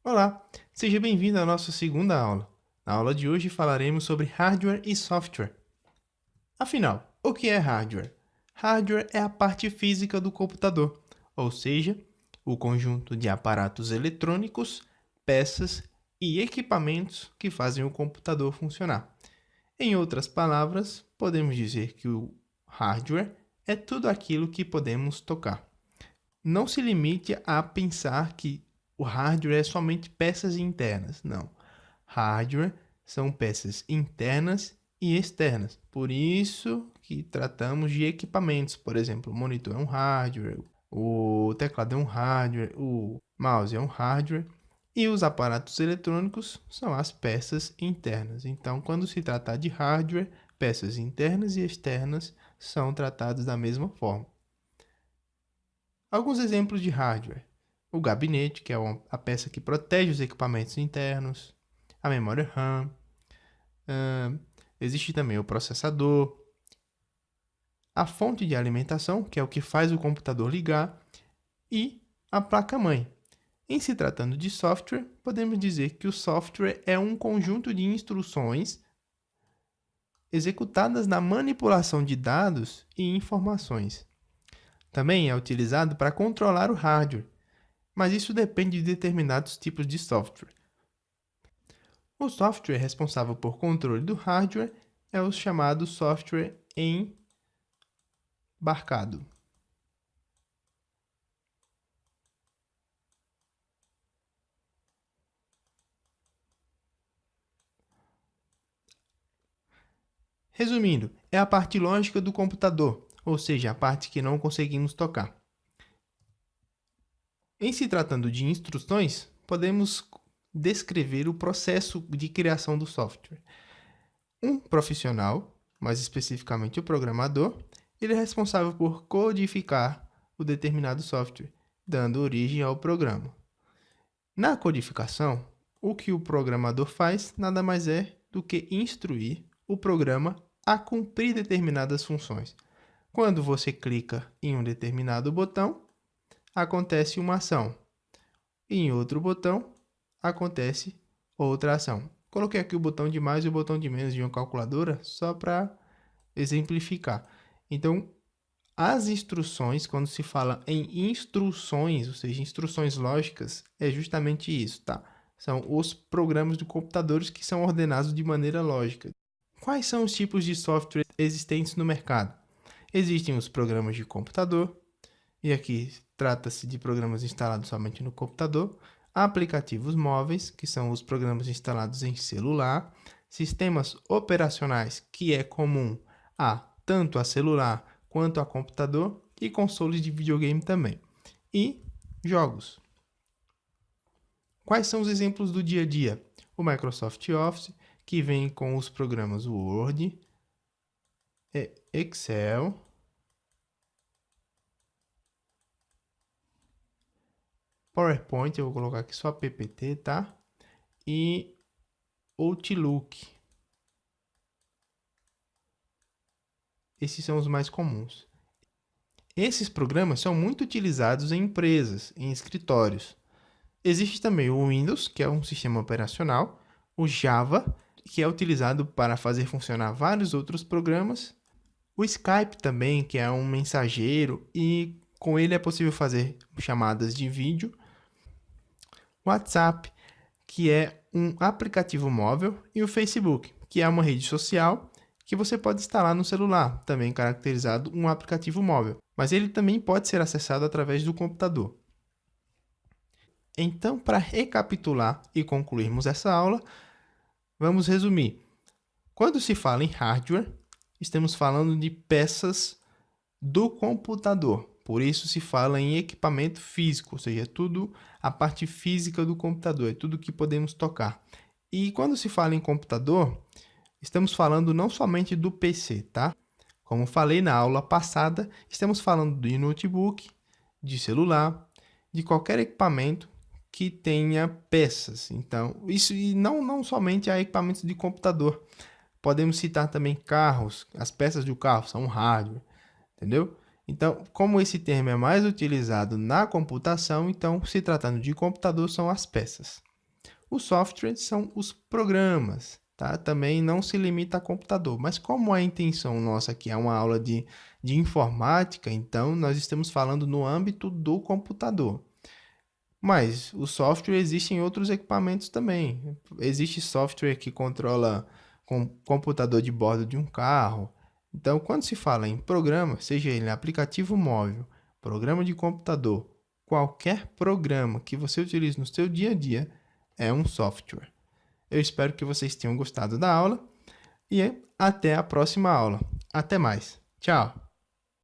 Olá, seja bem-vindo à nossa segunda aula. Na aula de hoje falaremos sobre hardware e software. Afinal, o que é hardware? Hardware é a parte física do computador, ou seja, o conjunto de aparatos eletrônicos, peças e equipamentos que fazem o computador funcionar. Em outras palavras, podemos dizer que o hardware é tudo aquilo que podemos tocar. Não se limite a pensar que o hardware é somente peças internas. Não. Hardware são peças internas e externas. Por isso que tratamos de equipamentos. Por exemplo, o monitor é um hardware, o teclado é um hardware, o mouse é um hardware. E os aparatos eletrônicos são as peças internas. Então, quando se tratar de hardware, peças internas e externas são tratadas da mesma forma. Alguns exemplos de hardware: o gabinete, que é a peça que protege os equipamentos internos, a memória RAM, existe também o processador, a fonte de alimentação, que é o que faz o computador ligar, e a placa-mãe. Em se tratando de software, podemos dizer que o software é um conjunto de instruções executadas na manipulação de dados e informações. Também é utilizado para controlar o hardware, mas isso depende de determinados tipos de software. O software responsável por controle do hardware é o chamado software embarcado. Resumindo, é a parte lógica do computador, ou seja, a parte que não conseguimos tocar. Em se tratando de instruções, podemos descrever o processo de criação do software. Um profissional, mais especificamente o programador, ele é responsável por codificar o determinado software, dando origem ao programa. Na codificação, o que o programador faz nada mais é do que instruir o programa a cumprir determinadas funções. Quando você clica em um determinado botão, acontece uma ação. E em outro botão, acontece outra ação. Coloquei aqui o botão de mais e o botão de menos de uma calculadora só para exemplificar. Então, as instruções, quando se fala em instruções, ou seja, instruções lógicas, é justamente isso, tá? São os programas de computadores que são ordenados de maneira lógica. Quais são os tipos de software existentes no mercado? Existem os programas de computador, e aqui trata-se de programas instalados somente no computador, aplicativos móveis, que são os programas instalados em celular, sistemas operacionais, que é comum tanto a celular quanto a computador, e consoles de videogame também. E jogos. Quais são os exemplos do dia a dia? O Microsoft Office, que vem com os programas Word, Excel, PowerPoint, eu vou colocar aqui só PPT, tá? E Outlook. Esses são os mais comuns. Esses programas são muito utilizados em empresas, em escritórios. Existe também o Windows, que é um sistema operacional, o Java, que é utilizado para fazer funcionar vários outros programas, o Skype também, que é um mensageiro e com ele é possível fazer chamadas de vídeo, o WhatsApp, que é um aplicativo móvel, e o Facebook, que é uma rede social que você pode instalar no celular, também caracterizado um aplicativo móvel, mas ele também pode ser acessado através do computador. Então, para recapitular e concluirmos essa aula, vamos resumir. Quando se fala em hardware, estamos falando de peças do computador. Por isso se fala em equipamento físico, ou seja, é tudo a parte física do computador, é tudo que podemos tocar. E quando se fala em computador, estamos falando não somente do PC, tá? Como falei na aula passada, estamos falando de notebook, de celular, de qualquer equipamento que tenha peças. Então, isso e não somente a equipamentos de computador. Podemos citar também carros, as peças do carro são hardware, entendeu? Então, como esse termo é mais utilizado na computação, então, se tratando de computador, são as peças. Os softwares são os programas, tá? Também não se limita a computador, mas como a intenção nossa aqui é uma aula de informática, então nós estamos falando no âmbito do computador. Mas o software existe em outros equipamentos também. Existe software que controla com computador de bordo de um carro. Então, quando se fala em programa, seja ele aplicativo móvel, programa de computador, qualquer programa que você utilize no seu dia a dia é um software. Eu espero que vocês tenham gostado da aula e até a próxima aula. Até mais. Tchau!